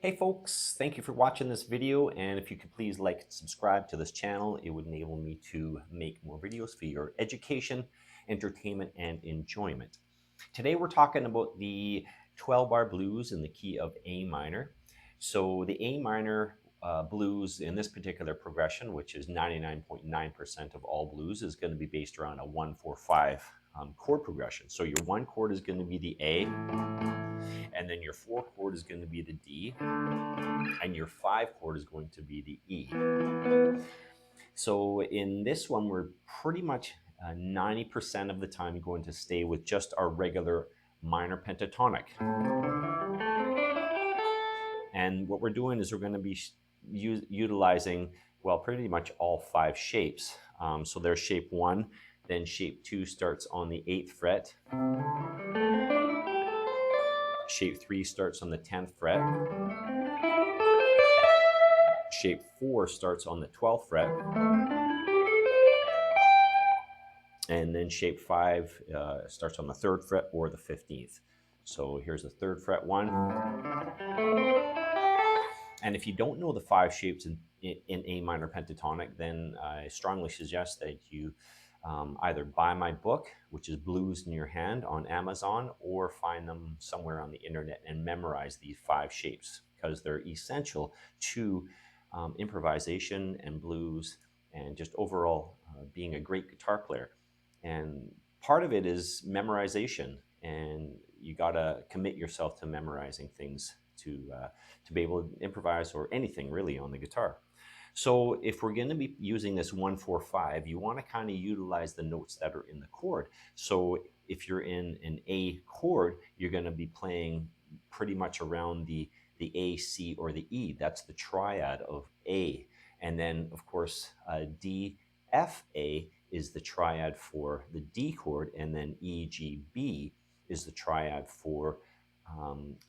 Hey folks, thank you for watching this video, and if you could please like and subscribe to this channel, it would enable me to make more videos for your education, entertainment, and enjoyment. Today we're talking about the 12-bar blues in the key of A minor. So the A minor blues in this particular progression, which is 99.9% of all blues, is going to be based around a 1-4-5 chord progression. So your one chord is going to be the A, and then your 4 chord is going to be the D, and your 5 chord is going to be the E. So in this one, we're pretty much 90% of the time going to stay with just our regular minor pentatonic. And what we're doing is we're going to be utilizing, well, pretty much all 5 shapes. So there's shape 1, then shape 2 starts on the 8th fret. Shape 3 starts on the 10th fret. Shape 4 starts on the 12th fret. And then shape 5 starts on the 3rd fret or the 15th. So here's the 3rd fret one. And if you don't know the 5 shapes in A minor pentatonic, then I strongly suggest that you either buy my book, which is Blues in Your Hand on Amazon, or find them somewhere on the internet and memorize these 5 shapes, because they're essential to improvisation and blues and just overall being a great guitar player. And part of it is memorization, and you got to commit yourself to memorizing things to be able to improvise or anything really on the guitar. So if we're going to be using this 1-4-5, you want to kind of utilize the notes that are in the chord. So if you're in an A chord, you're going to be playing pretty much around the A, C, or the E. That's the triad of A. And then, of course, D, F, A is the triad for the D chord, and then E, G, B is the triad for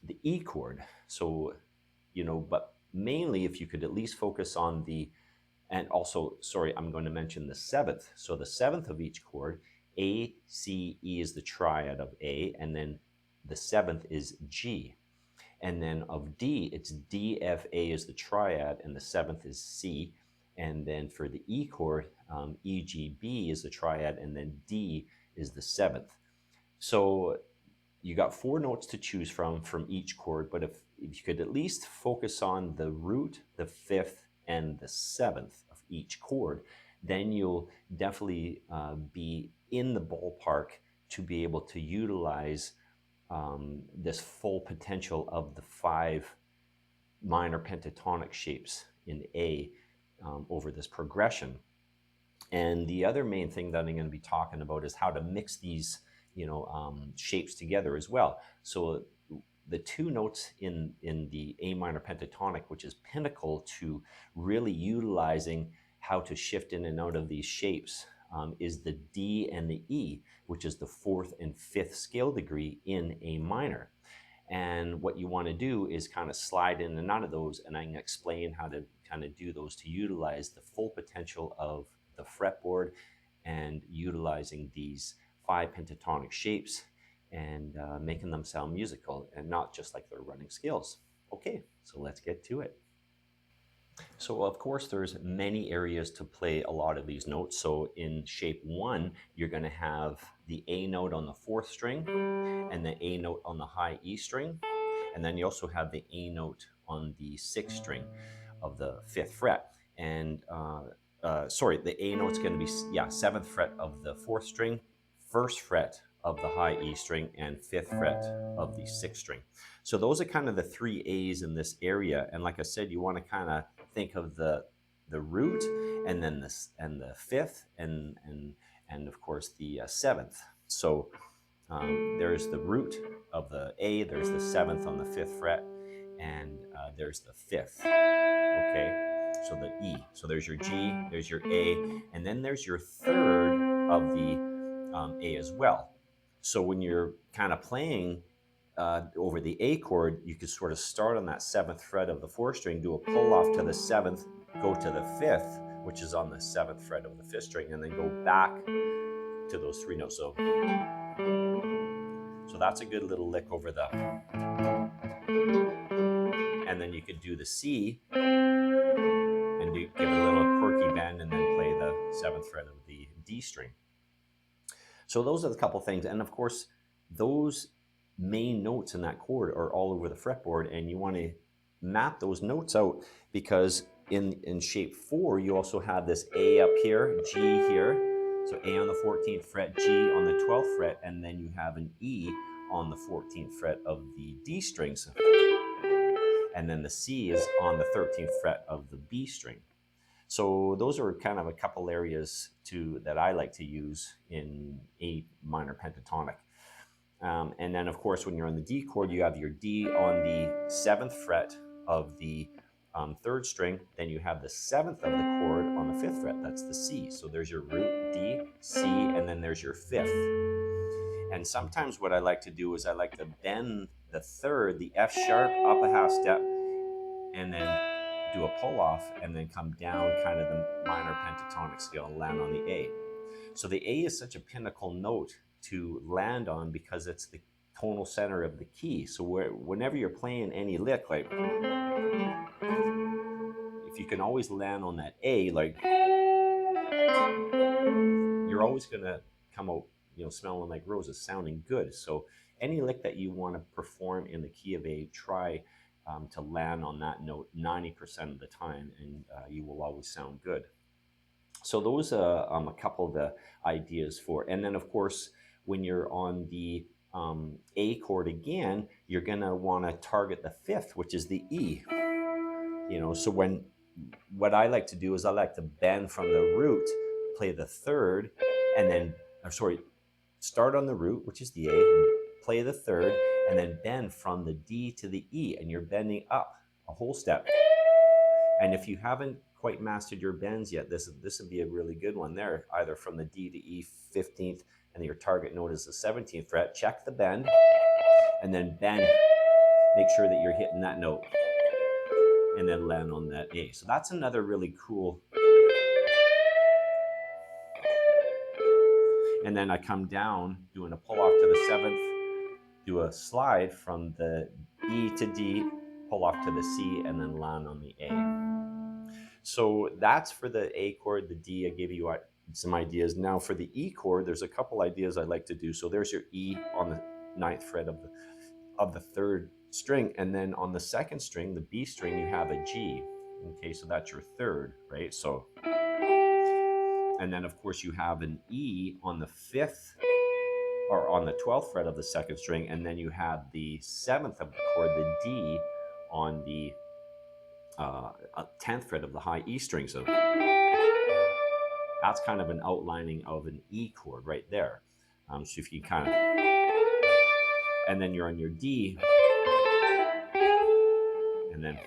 the E chord. So, but mainly if you could at least focus on and also, sorry, I'm going to mention the 7th. So the 7th of each chord, A, C, E is the triad of A, and then the 7th is G. And then of D, it's D, F, A is the triad, and the 7th is C. And then for the E chord, E, G, B is the triad, and then D is the 7th. So you got 4 notes to choose from each chord, but if you could at least focus on the root, the 5th, and the 7th of each chord, then you'll definitely be in the ballpark to be able to utilize this full potential of the 5 minor pentatonic shapes in A over this progression. And the other main thing that I'm going to be talking about is how to mix these shapes together as well. So the 2 notes in the A minor pentatonic, which is pinnacle to really utilizing how to shift in and out of these shapes, is the D and the E, which is the 4th and 5th scale degree in A minor. And what you want to do is kind of slide in and out of those, and I can explain how to kind of do those to utilize the full potential of the fretboard and utilizing these 5 pentatonic shapes and making them sound musical and not just like they're running scales. Okay, so let's get to it. So of course there's many areas to play a lot of these notes. So in shape 1, you're going to have the A note on the 4th string and the A note on the high E string. And then you also have the A note on the 6th string of the 5th fret. And sorry, the A note's going to be 7th fret of the 4th string, 1st fret of the high E string, and 5th fret of the 6th string. So those are kind of the 3 A's in this area. And like I said, you want to kind of think of the root, and then the 5th, and of course the 7th. So there's the root of the A, there's the 7th on the 5th fret, and there's the 5th. Okay. So the E. So there's your G, there's your A, and then there's your 3rd of the A as well. So when you're kind of playing over the A chord, you could sort of start on that 7th fret of the 4th string, do a pull off to the 7th, go to the 5th, which is on the 7th fret of the 5th string, and then go back to those 3 notes. So that's a good little lick over the. and then you could do the C and give it a little quirky bend, and then play the 7th fret of the D string. So those are the couple things, and of course, those main notes in that chord are all over the fretboard, and you want to map those notes out, because in shape 4, you also have this A up here, G here, so A on the 14th fret, G on the 12th fret, and then you have an E on the 14th fret of the D strings, and then the C is on the 13th fret of the B string. So those are kind of a couple areas that I like to use in A minor pentatonic. And then, of course, when you're on the D chord, you have your D on the 7th fret of the 3rd string. Then you have the 7th of the chord on the 5th fret. That's the C. So there's your root, D, C, and then there's your 5th. And sometimes what I like to do is I like to bend the 3rd, the F sharp, up a half step, and then do a pull off, and then come down kind of the minor pentatonic scale and land on the A. So the A is such a pinnacle note to land on because it's the tonal center of the key. So whenever you're playing any lick, like if you can always land on that A, like you're always gonna come out, smelling like roses, sounding good. So any lick that you want to perform in the key of A, try to land on that note 90% of the time, and you will always sound good. So those are a couple of the ideas for, and then of course, when you're on the A chord again, you're gonna want to target the 5th, which is the E. So what I like to do is I like to bend from the root, play the 3rd, and then, start on the root, which is the A, play the 3rd, and then bend from the D to the E, and you're bending up a whole step. And if you haven't quite mastered your bends yet, this would be a really good one there, either from the D to E 15th, and your target note is the 17th fret. Check the bend, and then bend. Make sure that you're hitting that note, and then land on that A. So that's another really cool. And then I come down, doing a pull off to the 7th, do a slide from the E to D, pull off to the C, and then land on the A. So that's for the A chord, the D. I gave you some ideas. Now for the E chord, there's a couple ideas I like to do. So there's your E on the 9th fret of the 3rd string, and then on the 2nd string, the B string, you have a G. Okay, so that's your 3rd, right? So, and then of course you have an E on the 5th, or on the 12th fret of the 2nd string, and then you have the 7th of the chord, the D, on the 10th fret of the high E string. So that's kind of an outlining of an E chord right there. So if you kind of, and then you're on your D, and then.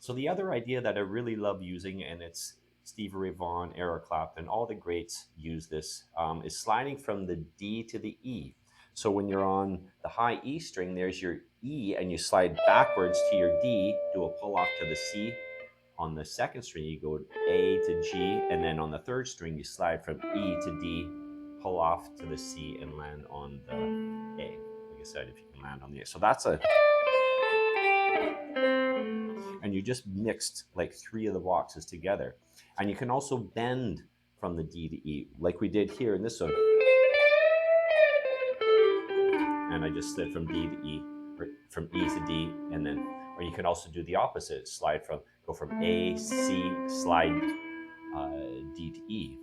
So the other idea that I really love using, and it's Stevie Ray Vaughan, Eric Clapton, all the greats use this, is sliding from the D to the E. So when you're on the high E string, there's your E, and you slide backwards to your D, do a pull off to the C. On the 2nd string, you go A to G, and then on the 3rd string, you slide from E to D, pull off to the C, and land on the A. Like I said, if you can land on the A. So that's and you just mixed like 3 of the boxes together. And you can also bend from the D to E, like we did here in this one. And I just slid from D to E, or from E to D, and then, or you can also do the opposite, go from A, C, slide D to E.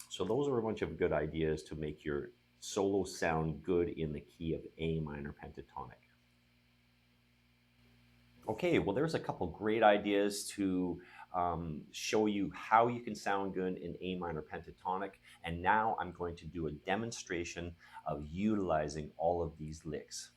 So those are a bunch of good ideas to make your solo sound good in the key of A minor pentatonic. Okay, well, there's a couple great ideas to show you how you can sound good in A minor pentatonic. And now I'm going to do a demonstration of utilizing all of these licks.